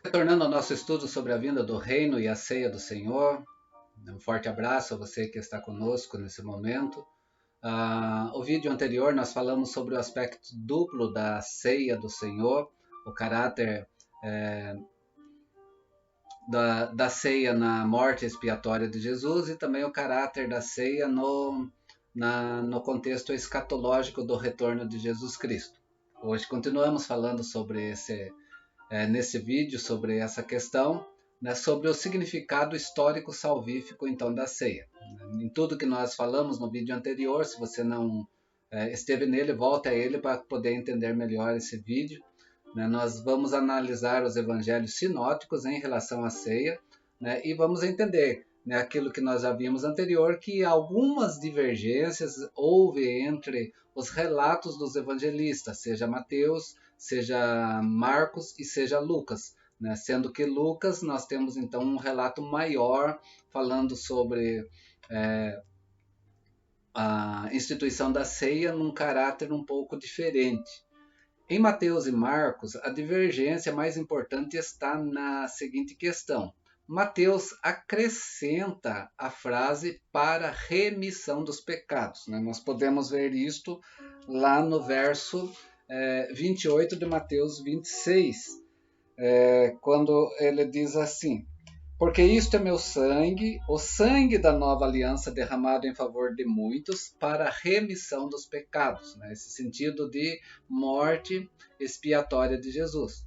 Retornando ao nosso estudo sobre a vinda do reino e a ceia do Senhor, um forte abraço a você que está conosco nesse momento. O vídeo anterior nós falamos sobre o aspecto duplo da ceia do Senhor, o caráter da ceia na morte expiatória de Jesus e também o caráter da ceia no contexto escatológico do retorno de Jesus Cristo. Hoje continuamos falando sobre nesse vídeo sobre essa questão, né, sobre o significado histórico salvífico então da ceia. Em tudo que nós falamos no vídeo anterior, se você não esteve nele, volte a ele para poder entender melhor esse vídeo. Né? Nós vamos analisar os evangelhos sinóticos em relação à ceia, né, e vamos entender, né, aquilo que nós já vimos anterior, que algumas divergências houve entre os relatos dos evangelistas, seja Mateus, seja Marcos e seja Lucas, né? Sendo que Lucas nós temos então um relato maior falando sobre a instituição da ceia num caráter um pouco diferente. Em Mateus e Marcos, a divergência mais importante está na seguinte questão. Mateus acrescenta a frase para remissão dos pecados. Né? Nós podemos ver isto lá no verso 28 de Mateus 26, quando ele diz assim: porque isto é meu sangue, o sangue da nova aliança derramado em favor de muitos para a remissão dos pecados. Né? Esse sentido de morte expiatória de Jesus.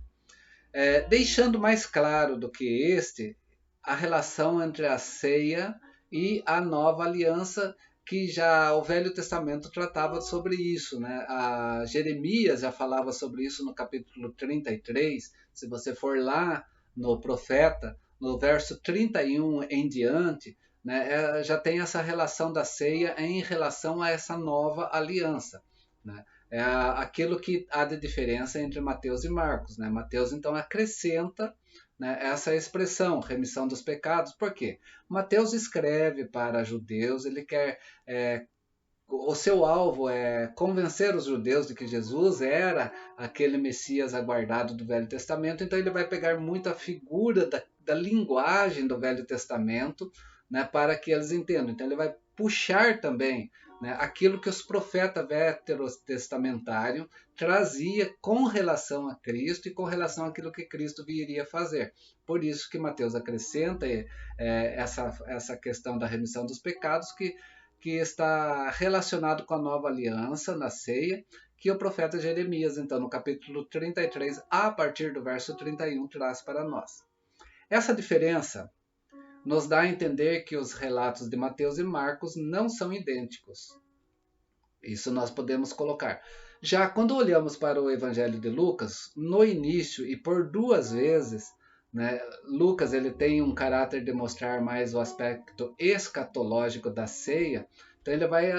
Deixando mais claro do que este a relação entre a ceia e a nova aliança, que já o Velho Testamento tratava sobre isso. Né? A Jeremias já falava sobre isso no capítulo 33. Se você for lá no profeta, no verso 31 em diante, né, já tem essa relação da ceia em relação a essa nova aliança. Né? É aquilo que há de diferença entre Mateus e Marcos. Né? Mateus então acrescenta, né, essa expressão, remissão dos pecados. Por quê? Mateus escreve para judeus, ele quer o seu alvo é convencer os judeus de que Jesus era aquele Messias aguardado do Velho Testamento, então ele vai pegar muita figura da linguagem do Velho Testamento, né, para que eles entendam. Então ele vai puxar também, né, aquilo que os profetas veterotestamentários trazia com relação a Cristo e com relação àquilo que Cristo viria fazer. Por isso que Mateus acrescenta essa questão da remissão dos pecados, que está relacionado com a nova aliança na ceia, que o profeta Jeremias, então, no capítulo 33, a partir do verso 31, traz para nós. Essa diferença nos dá a entender que os relatos de Mateus e Marcos não são idênticos. Isso nós podemos colocar. Já quando olhamos para o Evangelho de Lucas, no início e por duas vezes, né, Lucas ele tem um caráter de mostrar mais o aspecto escatológico da ceia. Então ele vai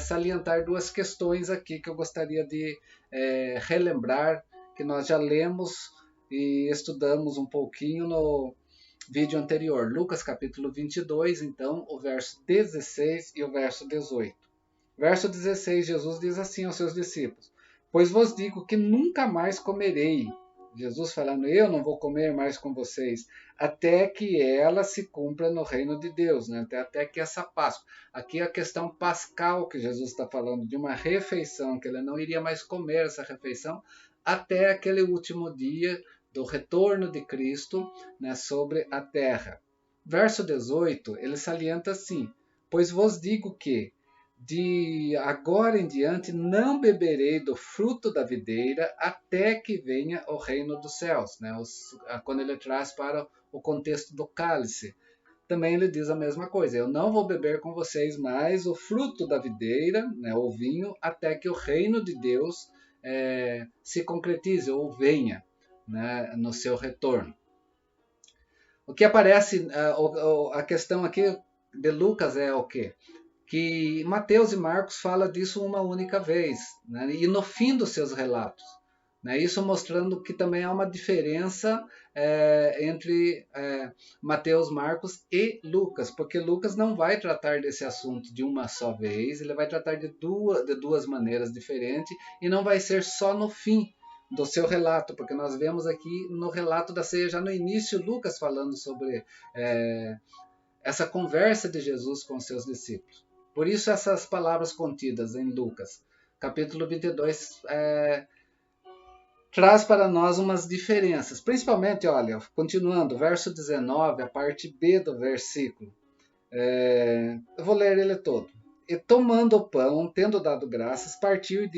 salientar duas questões aqui que eu gostaria de relembrar, que nós já lemos e estudamos um pouquinho no vídeo anterior. Lucas capítulo 22, então, o verso 16 e o verso 18. Verso 16, Jesus diz assim aos seus discípulos: pois vos digo que nunca mais comerei. Jesus falando, eu não vou comer mais com vocês, até que ela se cumpra no reino de Deus, né? Até que essa Páscoa. Aqui é a questão pascal que Jesus está falando, de uma refeição, que ele não iria mais comer essa refeição, até aquele último dia do retorno de Cristo, né, sobre a terra. Verso 18, ele salienta assim, pois vos digo que de agora em diante não beberei do fruto da videira até que venha o reino dos céus. Né? Quando ele traz para o contexto do cálice, também ele diz a mesma coisa. Eu não vou beber com vocês mais o fruto da videira, né, o vinho, até que o reino de Deus se concretize ou venha, né, no seu retorno. O que aparece, a questão aqui de Lucas é o quê? Que Mateus e Marcos falam disso uma única vez, né? E no fim dos seus relatos. Né? Isso mostrando que também há uma diferença entre Mateus, Marcos e Lucas, porque Lucas não vai tratar desse assunto de uma só vez, ele vai tratar de duas maneiras diferentes e não vai ser só no fim. do seu relato, porque nós vemos aqui no relato da ceia, já no início, Lucas falando sobre essa conversa de Jesus com os seus discípulos. Por isso essas palavras contidas em Lucas, capítulo 22, traz para nós umas diferenças. Principalmente, olha, continuando, verso 19, a parte B do versículo. Eu vou ler ele todo. E tomando o pão, tendo dado graças, partiu e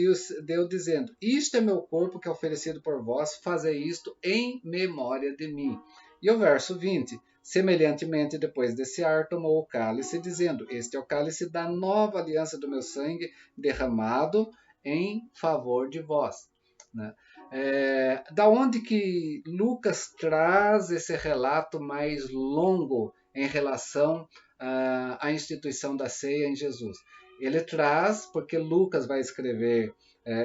deu dizendo: Isto é meu corpo que é oferecido por vós, fazei isto em memória de mim. E o verso 20. Semelhantemente, depois desse ar, tomou o cálice, dizendo: Este é o cálice da nova aliança do meu sangue, derramado em favor de vós. Né? Da onde que Lucas traz esse relato mais longo em relação à instituição da ceia em Jesus? Ele traz porque Lucas vai escrever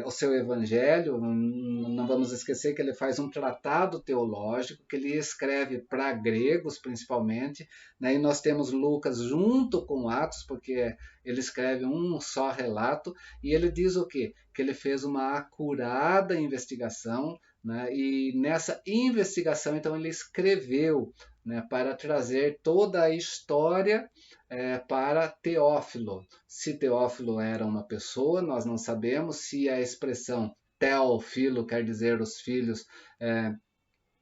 o seu evangelho. Não vamos esquecer que ele faz um tratado teológico, que ele escreve para gregos principalmente, né? E nós temos Lucas junto com Atos, porque ele escreve um só relato, e ele diz o quê? Que ele fez uma acurada investigação, né? E nessa investigação, então, ele escreveu, né, para trazer toda a história para Teófilo. Se Teófilo era uma pessoa, nós não sabemos. Se a expressão Teófilo quer dizer os filhos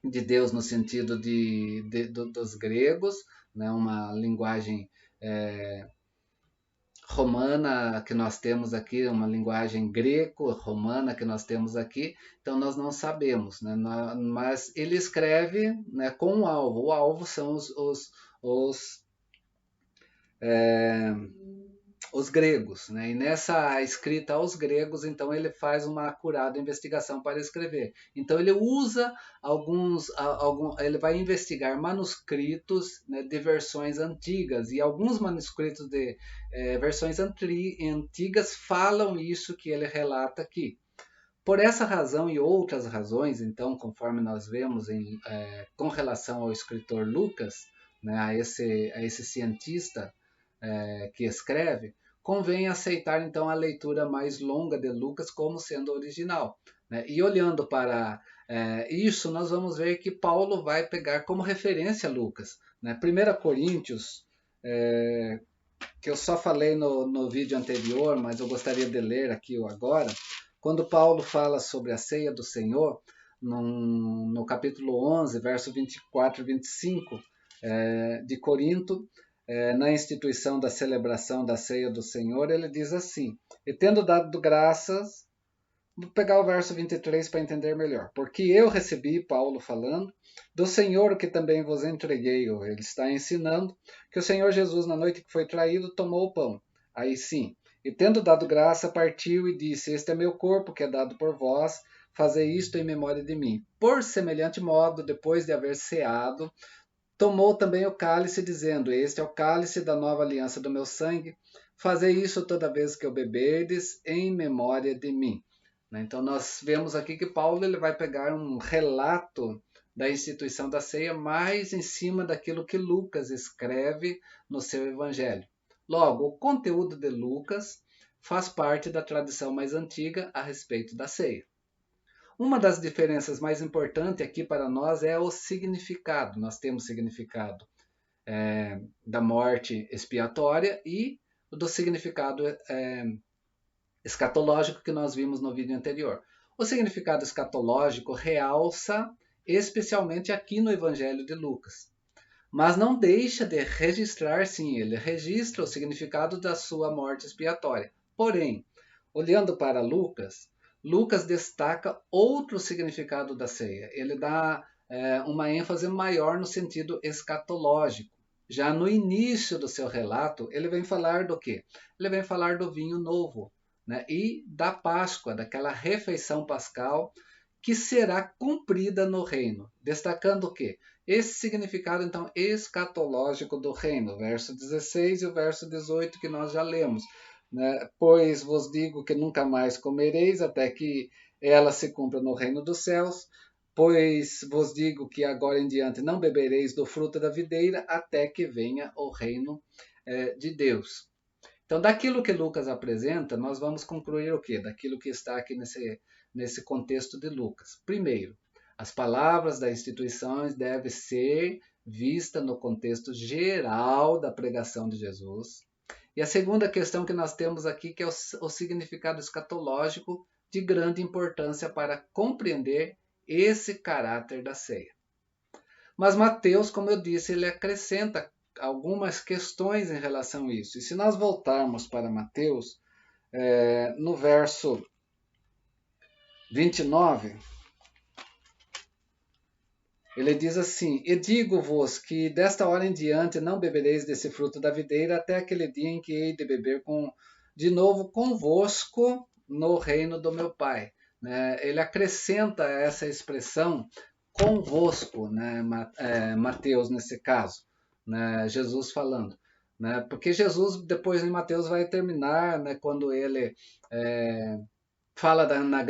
de Deus no sentido dos gregos, né, uma linguagem romana que nós temos aqui, uma linguagem greco-romana que nós temos aqui, então nós não sabemos, né? Mas ele escreve, né, com um alvo. O alvo são os gregos, né? E nessa escrita aos gregos, então ele faz uma acurada investigação para escrever. Então ele usa ele vai investigar manuscritos, né, de versões antigas, e alguns manuscritos de versões antigas falam isso que ele relata aqui. Por essa razão e outras razões, então, conforme nós vemos com relação ao escritor Lucas, né, a esse cientista que escreve, convém aceitar então a leitura mais longa de Lucas como sendo original. Né? E olhando para isso, nós vamos ver que Paulo vai pegar como referência Lucas. Né? 1 Coríntios, que eu só falei no vídeo anterior, mas eu gostaria de ler aqui agora, quando Paulo fala sobre a ceia do Senhor, no capítulo 11, verso 24 e 25 de Corinto, na instituição da celebração da ceia do Senhor, ele diz assim: E tendo dado graças, vou pegar o verso 23 para entender melhor. Porque eu recebi, Paulo falando, do Senhor que também vos entreguei. Ele está ensinando que o Senhor Jesus, na noite que foi traído, tomou o pão. Aí sim. E tendo dado graça, partiu e disse: Este é meu corpo que é dado por vós, fazei isto em memória de mim. Por semelhante modo, depois de haver ceado, tomou também o cálice, dizendo: Este é o cálice da nova aliança do meu sangue. Fazei isso toda vez que o beberdes, em memória de mim. Então nós vemos aqui que Paulo ele vai pegar um relato da instituição da ceia mais em cima daquilo que Lucas escreve no seu evangelho. Logo, o conteúdo de Lucas faz parte da tradição mais antiga a respeito da ceia. Uma das diferenças mais importantes aqui para nós é o significado. Nós temos significado da morte expiatória e do significado escatológico que nós vimos no vídeo anterior. O significado escatológico realça especialmente aqui no Evangelho de Lucas, mas não deixa de registrar, sim, ele registra o significado da sua morte expiatória. Porém, olhando para Lucas, Lucas destaca outro significado da ceia. Ele dá uma ênfase maior no sentido escatológico. Já no início do seu relato, ele vem falar do quê? Ele vem falar do vinho novo, né? E da Páscoa, daquela refeição pascal que será cumprida no reino. Destacando o quê? Esse significado, então, escatológico do reino. O verso 16 e o verso 18 que nós já lemos. Né? Pois vos digo que nunca mais comereis até que ela se cumpra no reino dos céus. Pois vos digo que agora em diante não bebereis do fruto da videira até que venha o reino de Deus. Então, daquilo que Lucas apresenta, nós vamos concluir o quê? Daquilo que está aqui nesse contexto de Lucas. Primeiro, as palavras das instituições devem ser vistas no contexto geral da pregação de Jesus. E a segunda questão que nós temos aqui, que é o significado escatológico de grande importância para compreender esse caráter da ceia. Mas Mateus, como eu disse, ele acrescenta algumas questões em relação a isso. E se nós voltarmos para Mateus, no verso 29, ele diz assim: E digo-vos que desta hora em diante não bebereis desse fruto da videira até aquele dia em que hei de beber de novo convosco no reino do meu Pai. Ele acrescenta essa expressão convosco, Mateus nesse caso, Jesus falando. Porque Jesus, depois em Mateus, vai terminar quando ele fala na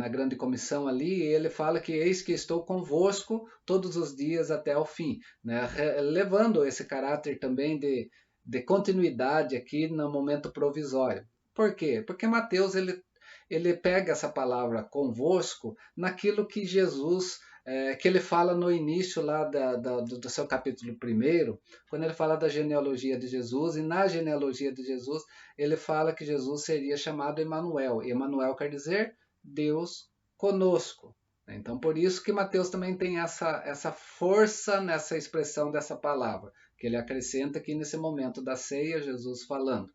grande comissão ali, ele fala que eis que estou convosco todos os dias até o fim, levando esse caráter também de continuidade aqui no momento provisório. Por quê? Porque Mateus ele pega essa palavra convosco naquilo que Jesus que ele fala no início lá do seu capítulo 1, quando ele fala da genealogia de Jesus, e na genealogia de Jesus ele fala que Jesus seria chamado Emanuel, e Emanuel quer dizer Deus conosco. Então por isso que Mateus também tem essa força nessa expressão dessa palavra, que ele acrescenta aqui nesse momento da ceia, Jesus falando.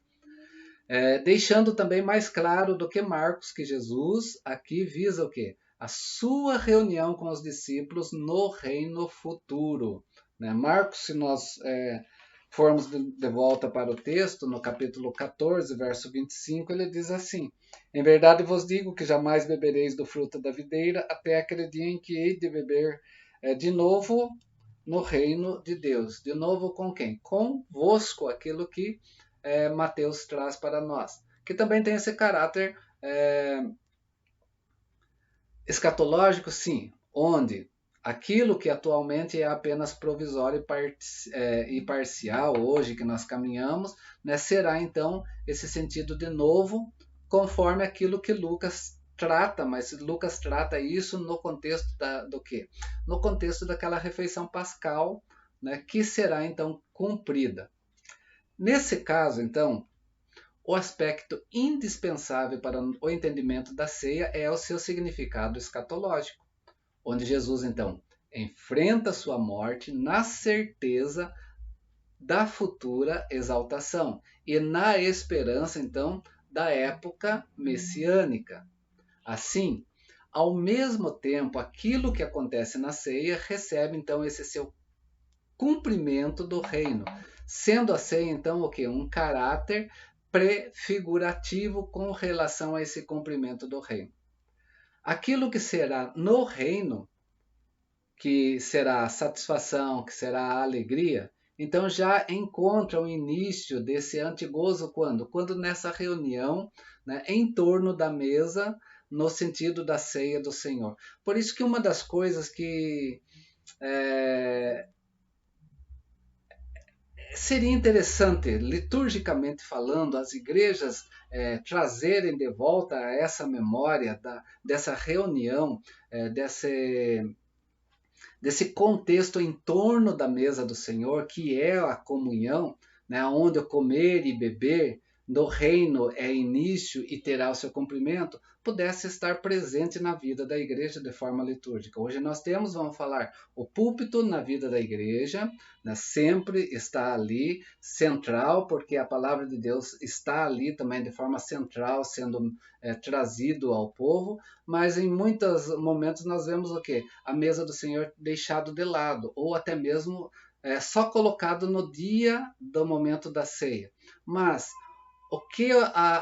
Deixando também mais claro do que Marcos, que Jesus aqui visa o quê? A sua reunião com os discípulos no reino futuro. Marcos, se nós formos de volta para o texto, no capítulo 14, verso 25, ele diz assim: Em verdade vos digo que jamais bebereis do fruto da videira até aquele dia em que hei de beber de novo no reino de Deus. De novo com quem? Convosco, aquilo que Mateus traz para nós, que também tem esse caráter escatológico, sim, onde aquilo que atualmente é apenas provisório e parcial, hoje que nós caminhamos, será então esse sentido de novo, conforme aquilo que Lucas trata, mas Lucas trata isso no contexto do quê? No contexto daquela refeição pascal, que será então cumprida. Nesse caso, então, o aspecto indispensável para o entendimento da ceia é o seu significado escatológico, onde Jesus, então, enfrenta sua morte na certeza da futura exaltação e na esperança, então, da época messiânica. Assim, ao mesmo tempo, aquilo que acontece na ceia recebe, então, esse seu cumprimento do reino, sendo a ceia, então, o quê? Um caráter prefigurativo com relação a esse cumprimento do reino. Aquilo que será no reino, que será a satisfação, que será a alegria, então já encontra o início desse antigozo quando? Quando nessa reunião, em torno da mesa, no sentido da ceia do Senhor. Por isso que uma das coisas que seria interessante, liturgicamente falando, as igrejas trazerem de volta a essa memória dessa reunião, desse contexto em torno da mesa do Senhor, que é a comunhão, onde o comer e beber no reino é início e terá o seu cumprimento, pudesse estar presente na vida da igreja de forma litúrgica. Hoje nós temos, vamos falar, o púlpito na vida da igreja, sempre está ali, central, porque a palavra de Deus está ali também de forma central, sendo trazido ao povo, mas em muitos momentos nós vemos o quê? A mesa do Senhor deixado de lado, ou até mesmo só colocado no dia do momento da ceia. Mas o que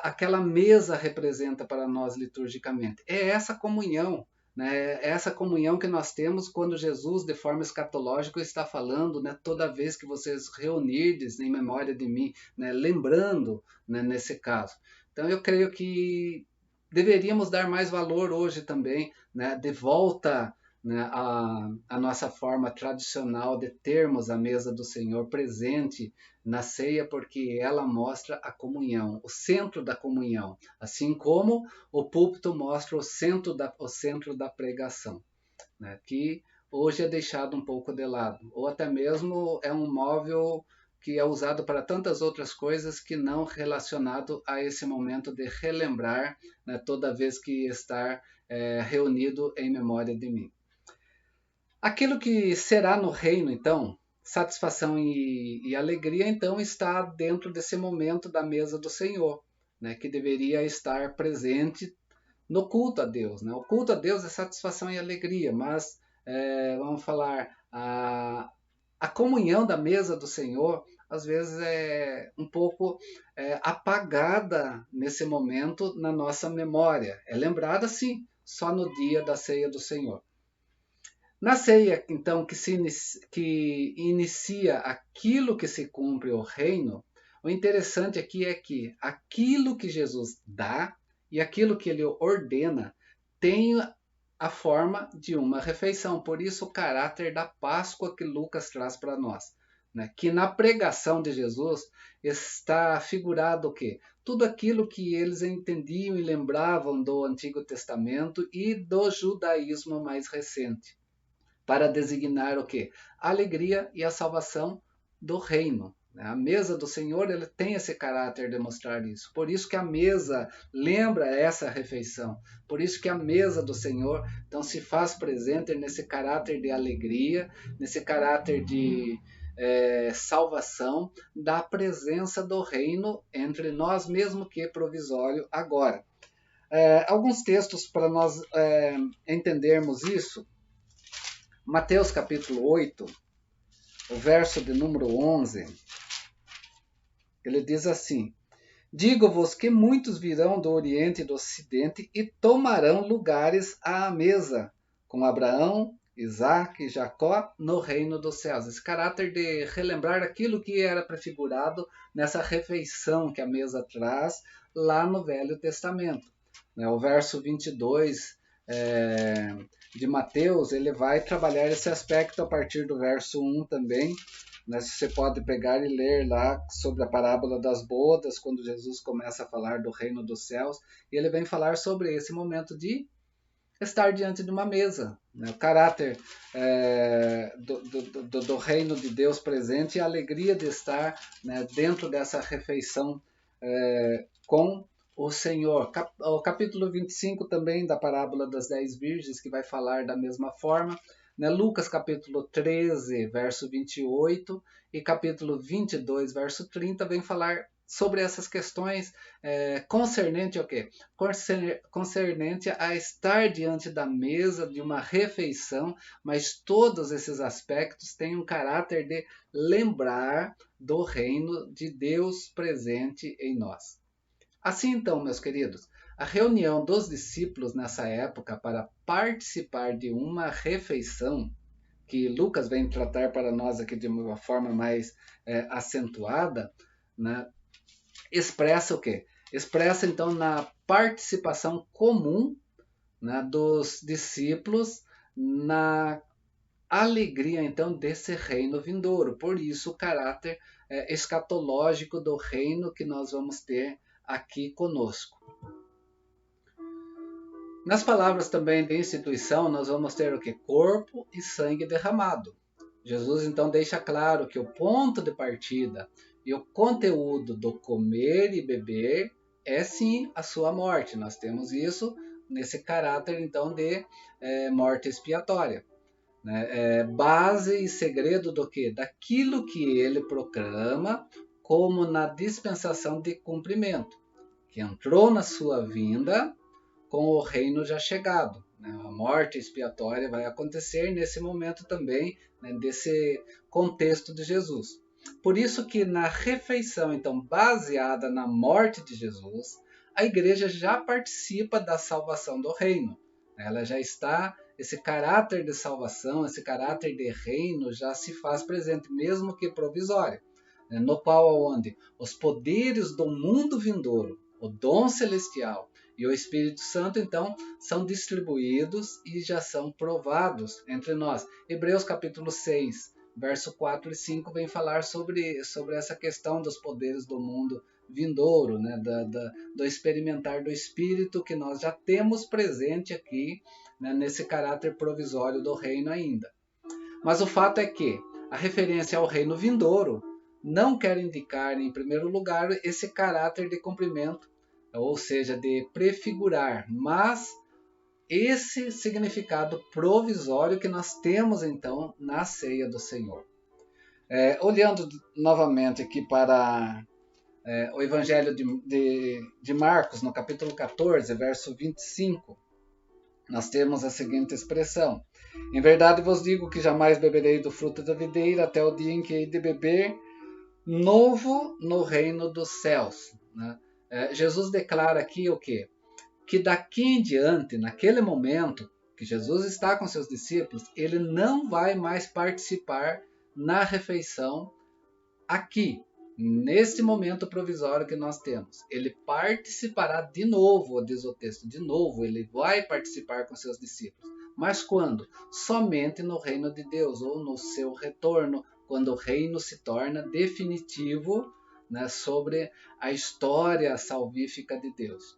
aquela mesa representa para nós liturgicamente? É essa comunhão, é essa comunhão que nós temos quando Jesus, de forma escatológica, está falando, toda vez que vocês reunirdes em memória de mim, lembrando, nesse caso. Então eu creio que deveríamos dar mais valor hoje também, de volta né, a nossa forma tradicional de termos a mesa do Senhor presente na ceia, porque ela mostra a comunhão, o centro da comunhão, assim como o púlpito mostra o centro da pregação, né, que hoje é deixado um pouco de lado, ou até mesmo é um móvel que é usado para tantas outras coisas que não relacionado a esse momento de relembrar, né, toda vez que estar reunido em memória de mim. Aquilo que será no reino, então, satisfação e alegria, então, está dentro desse momento da mesa do Senhor, né, que deveria estar presente no culto a Deus. Né? O culto a Deus é satisfação e alegria, mas, vamos falar, a comunhão da mesa do Senhor, às vezes, é um pouco apagada nesse momento na nossa memória. É lembrada, sim, só no dia da ceia do Senhor. Na ceia, então, que inicia aquilo que se cumpre o reino, o interessante aqui é que aquilo que Jesus dá e aquilo que ele ordena tem a forma de uma refeição. Por isso, o caráter da Páscoa que Lucas traz para nós. Né? Que na pregação de Jesus está figurado o quê? Tudo aquilo que eles entendiam e lembravam do Antigo Testamento e do judaísmo mais recente, para designar o quê? A alegria e a salvação do reino. A mesa do Senhor, ele tem esse caráter de mostrar isso. Por isso que a mesa lembra essa refeição. Por isso que a mesa do Senhor, então, se faz presente nesse caráter de alegria, nesse caráter de salvação, da presença do reino entre nós, mesmo que provisório agora. Alguns textos para nós entendermos isso. Mateus capítulo 8, o verso de número 11, ele diz assim: Digo-vos que muitos virão do Oriente e do Ocidente e tomarão lugares à mesa com Abraão, Isaque e Jacó no reino dos céus. Esse caráter de relembrar aquilo que era prefigurado nessa refeição que a mesa traz lá no Velho Testamento. O verso 22 de Mateus, ele vai trabalhar esse aspecto a partir do verso 1 também. Né? Você pode pegar e ler lá sobre a parábola das bodas, quando Jesus começa a falar do reino dos céus, e ele vem falar sobre esse momento de estar diante de uma mesa. Né? O caráter do reino de Deus presente e a alegria de estar, né, dentro dessa refeição com o Senhor. O capítulo 25 também da parábola das 10 virgens, que vai falar da mesma forma. Né? Lucas capítulo 13, verso 28 e capítulo 22, verso 30, vem falar sobre essas questões concernente ao quê? Concernente a estar diante da mesa de uma refeição, mas todos esses aspectos têm um caráter de lembrar do reino de Deus presente em nós. Assim então, meus queridos, a reunião dos discípulos nessa época para participar de uma refeição, que Lucas vem tratar para nós aqui de uma forma mais acentuada, né, expressa o quê? Expressa então na participação comum, né, dos discípulos na alegria então desse reino vindouro. Por isso o caráter escatológico do reino que nós vamos ter aqui conosco. Nas palavras também de instituição, nós vamos ter o que? Corpo e sangue derramado. Jesus então deixa claro que o ponto de partida e o conteúdo do comer e beber é sim a sua morte. Nós temos isso nesse caráter então de morte expiatória. Né? Base e segredo do que? Daquilo que ele proclama como na dispensação de cumprimento, que entrou na sua vinda com o reino já chegado. Né? A morte expiatória vai acontecer nesse momento também, né, desse contexto de Jesus. Por isso que na refeição, então, baseada na morte de Jesus, a igreja já participa da salvação do reino. Ela já está, esse caráter de salvação, esse caráter de reino já se faz presente, mesmo que provisório, no qual onde os poderes do mundo vindouro, o dom celestial e o Espírito Santo, então, são distribuídos e já são provados entre nós. Hebreus capítulo 6, verso 4 e 5 vem falar sobre essa questão dos poderes do mundo vindouro, né? Do experimentar do Espírito que nós já temos presente aqui, né? Nesse caráter provisório do reino ainda. Mas o fato é que a referência ao reino vindouro não quer indicar, em primeiro lugar, esse caráter de cumprimento, ou seja, de prefigurar, mas esse significado provisório que nós temos então na ceia do Senhor. Olhando novamente aqui para o Evangelho de Marcos, no capítulo 14, verso 25, nós temos a seguinte expressão: em verdade vos digo que jamais beberei do fruto da videira até o dia em que hei de beber novo no reino dos céus. Né? Jesus declara aqui o quê? Que daqui em diante, naquele momento que Jesus está com seus discípulos, ele não vai mais participar na refeição aqui, neste momento provisório que nós temos. Ele participará de novo, diz o texto, de novo, ele vai participar com seus discípulos. Mas quando? Somente no reino de Deus, ou no seu retorno, quando o reino se torna definitivo, né, sobre a história salvífica de Deus.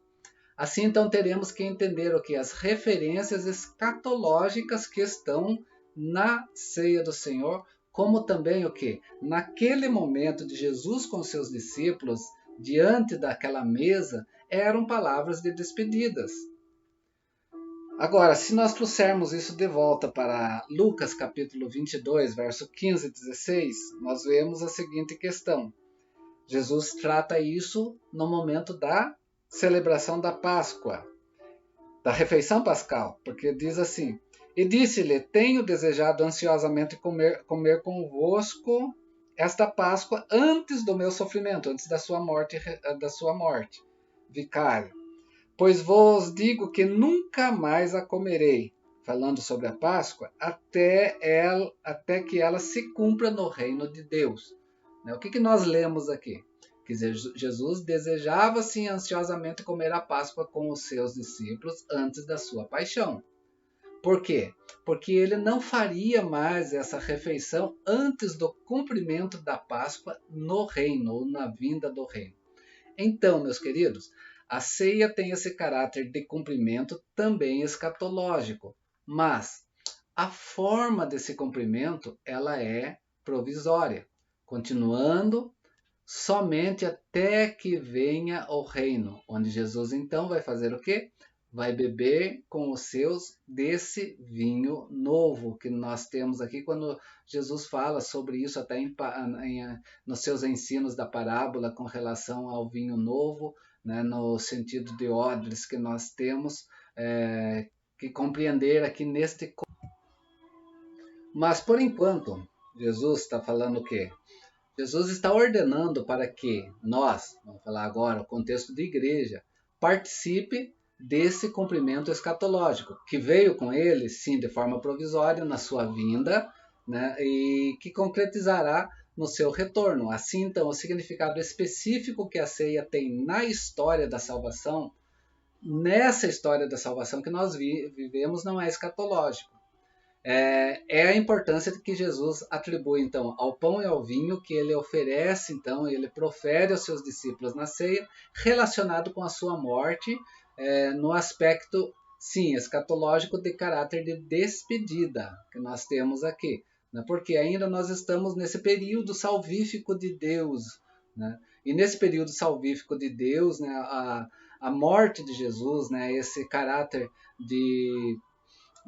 Assim, então, teremos que entender o que? As referências escatológicas que estão na ceia do Senhor, como também o que? Naquele momento de Jesus com seus discípulos, diante daquela mesa, eram palavras de despedidas. Agora, se nós trouxermos isso de volta para Lucas capítulo 22, verso 15 e 16, nós vemos a seguinte questão. Jesus trata isso no momento da celebração da Páscoa, da refeição pascal, porque diz assim: e disse-lhe, tenho desejado ansiosamente comer convosco esta Páscoa antes do meu sofrimento, antes da sua morte, vicário. Pois vos digo que nunca mais a comerei, falando sobre a Páscoa, até que ela se cumpra no reino de Deus. O que nós lemos aqui? Que Jesus desejava sim ansiosamente comer a Páscoa com os seus discípulos antes da sua paixão. Por quê? Porque ele não faria mais essa refeição antes do cumprimento da Páscoa no reino, ou na vinda do reino. Então, meus queridos, a ceia tem esse caráter de cumprimento também escatológico, mas a forma desse cumprimento ela é provisória, continuando somente até que venha o reino, onde Jesus então vai fazer o quê? Vai beber com os seus desse vinho novo que nós temos aqui, quando Jesus fala sobre isso até nos seus ensinos da parábola com relação ao vinho novo, né, no sentido de odres que nós temos que compreender aqui neste. Mas por enquanto, Jesus está falando o quê? Jesus está ordenando para que nós, vamos falar agora, o contexto de igreja, participe desse cumprimento escatológico, que veio com ele, sim, de forma provisória, na sua vinda, né, e que concretizará no seu retorno. Assim, então, o significado específico que a ceia tem na história da salvação, nessa história da salvação que nós vivemos, não é escatológico. É a importância que Jesus atribui, então, ao pão e ao vinho que ele oferece, então, ele profere aos seus discípulos na ceia, relacionado com a sua morte, no aspecto, sim, escatológico de caráter de despedida, que nós temos aqui, né? Porque ainda nós estamos nesse período salvífico de Deus, né? E nesse período salvífico de Deus, né, a morte de Jesus, né, esse caráter de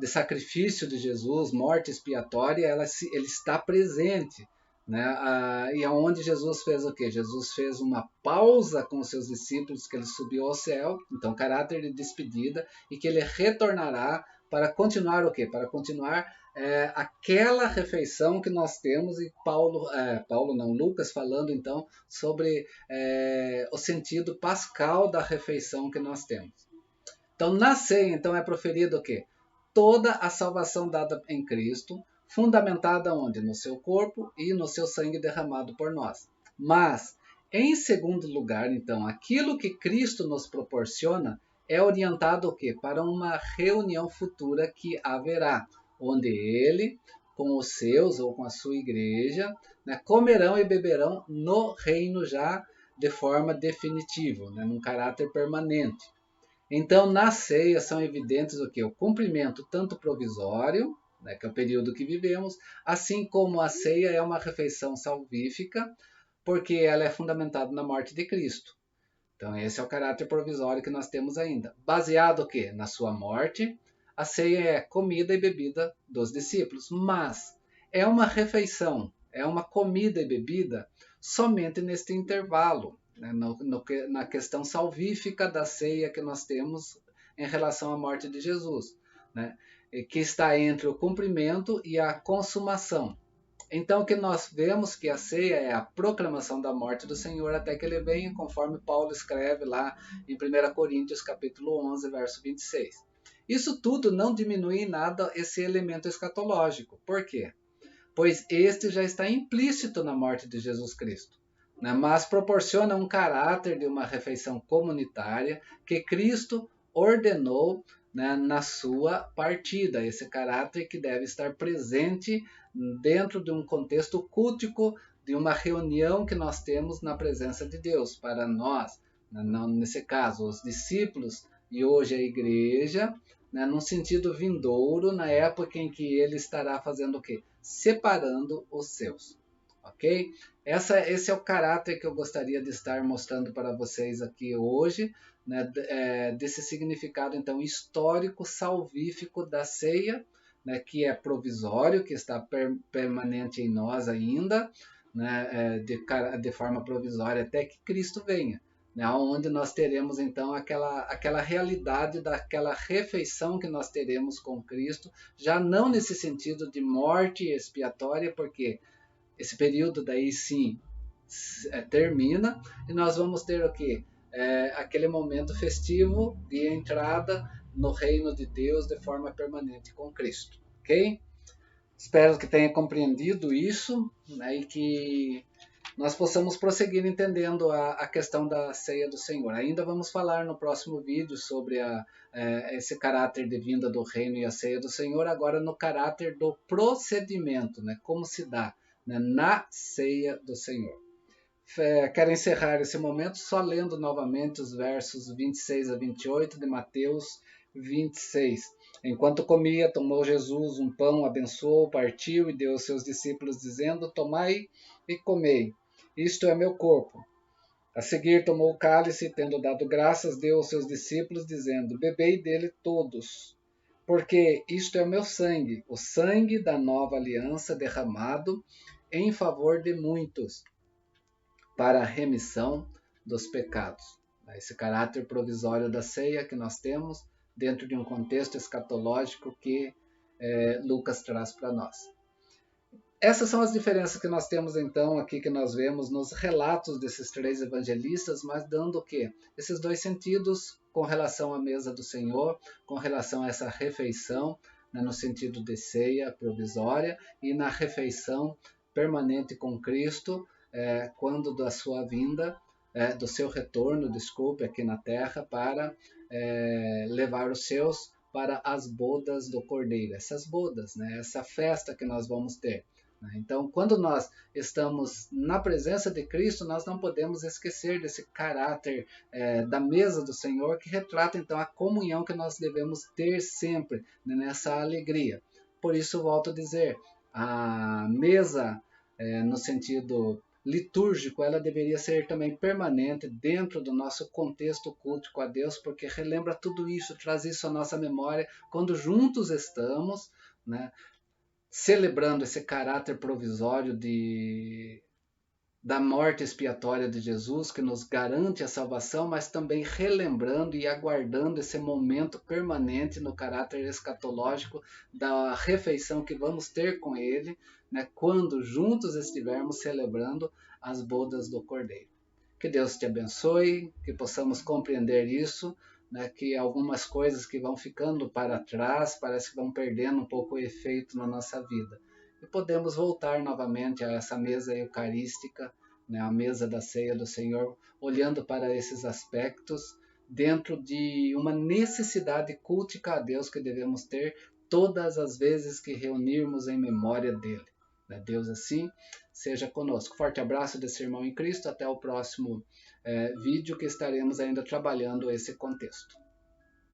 sacrifício de Jesus, morte expiatória, ele está presente, né? E aonde Jesus fez o quê? Jesus fez uma pausa com os seus discípulos, que ele subiu ao céu, então caráter de despedida, e que ele retornará para continuar o quê? Para continuar aquela refeição que nós temos, e Lucas falando então sobre o sentido pascal da refeição que nós temos. Então, na ceia, então, é proferido o quê? Toda a salvação dada em Cristo, fundamentada onde? No seu corpo e no seu sangue derramado por nós. Mas, em segundo lugar, então, aquilo que Cristo nos proporciona é orientado o quê? Para uma reunião futura que haverá, onde ele, com os seus ou com a sua igreja, né, comerão e beberão no reino já de forma definitiva, né, num caráter permanente. Então, na ceia são evidentes o que? O cumprimento tanto provisório, né, que é o período que vivemos, assim como a ceia é uma refeição salvífica, porque ela é fundamentada na morte de Cristo. Então, esse é o caráter provisório que nós temos ainda. Baseado o quê? Na sua morte, a ceia é comida e bebida dos discípulos, mas é uma refeição, é uma comida e bebida somente neste intervalo, né, na questão salvífica da ceia que nós temos em relação à morte de Jesus, né, que está entre o cumprimento e a consumação. Então, o que nós vemos que a ceia é a proclamação da morte do Senhor até que ele venha, conforme Paulo escreve lá em 1 Coríntios capítulo 11, verso 26. Isso tudo não diminui em nada esse elemento escatológico. Por quê? Pois este já está implícito na morte de Jesus Cristo, né? Mas proporciona um caráter de uma refeição comunitária que Cristo ordenou, né, na sua partida, esse caráter que deve estar presente dentro de um contexto cultico, de uma reunião que nós temos na presença de Deus, para nós, nesse caso, os discípulos e hoje a igreja, né, num sentido vindouro, na época em que ele estará fazendo o quê? Separando os seus. Ok? Esse é o caráter que eu gostaria de estar mostrando para vocês aqui hoje, né, desse significado então histórico, salvífico da ceia, né, que é provisório, que está permanente em nós ainda, né, de forma provisória até que Cristo venha, né, onde nós teremos então aquela realidade daquela refeição que nós teremos com Cristo, já não nesse sentido de morte expiatória, porque esse período daí sim termina e nós vamos ter o quê? Aquele momento festivo de entrada no reino de Deus de forma permanente com Cristo, ok? Espero que tenha compreendido isso, né, e que nós possamos prosseguir entendendo a questão da ceia do Senhor. Ainda vamos falar no próximo vídeo sobre esse caráter de vinda do reino e a ceia do Senhor, agora no caráter do procedimento, né, como se dá, né, na ceia do Senhor. Quero encerrar esse momento só lendo novamente os versos 26 a 28 de Mateus 26. Enquanto comia, tomou Jesus um pão, abençoou, partiu e deu aos seus discípulos, dizendo: Tomai e comei, isto é meu corpo. A seguir tomou o cálice, tendo dado graças, deu aos seus discípulos, dizendo: Bebei dele todos, porque isto é o meu sangue, o sangue da nova aliança derramado em favor de muitos, para a remissão dos pecados. Esse caráter provisório da ceia que nós temos dentro de um contexto escatológico que Lucas traz para nós. Essas são as diferenças que nós temos então aqui, que nós vemos nos relatos desses três evangelistas, mas dando o quê? Esses dois sentidos com relação à mesa do Senhor, com relação a essa refeição, né, no sentido de ceia provisória, e na refeição permanente com Cristo, quando da sua vinda, do seu retorno, desculpe, aqui na terra, para levar os seus para as bodas do Cordeiro. Essas bodas, né, essa festa que nós vamos ter. Então, quando nós estamos na presença de Cristo, nós não podemos esquecer desse caráter da mesa do Senhor, que retrata então a comunhão que nós devemos ter sempre, né, nessa alegria. Por isso, volto a dizer, a mesa, no sentido litúrgico, ela deveria ser também permanente dentro do nosso contexto cultico a Deus, porque relembra tudo isso, traz isso à nossa memória, quando juntos estamos, né, celebrando esse caráter provisório da morte expiatória de Jesus, que nos garante a salvação, mas também relembrando e aguardando esse momento permanente no caráter escatológico da refeição que vamos ter com Ele, né, quando juntos estivermos celebrando as bodas do Cordeiro. Que Deus te abençoe, que possamos compreender isso, né, que algumas coisas que vão ficando para trás, parece que vão perdendo um pouco o efeito na nossa vida. E podemos voltar novamente a essa mesa eucarística, né, a mesa da ceia do Senhor, olhando para esses aspectos, dentro de uma necessidade cultica a Deus que devemos ter todas as vezes que reunirmos em memória dele. Deus assim seja conosco. Forte abraço desse irmão em Cristo. Até o próximo vídeo que estaremos ainda trabalhando esse contexto.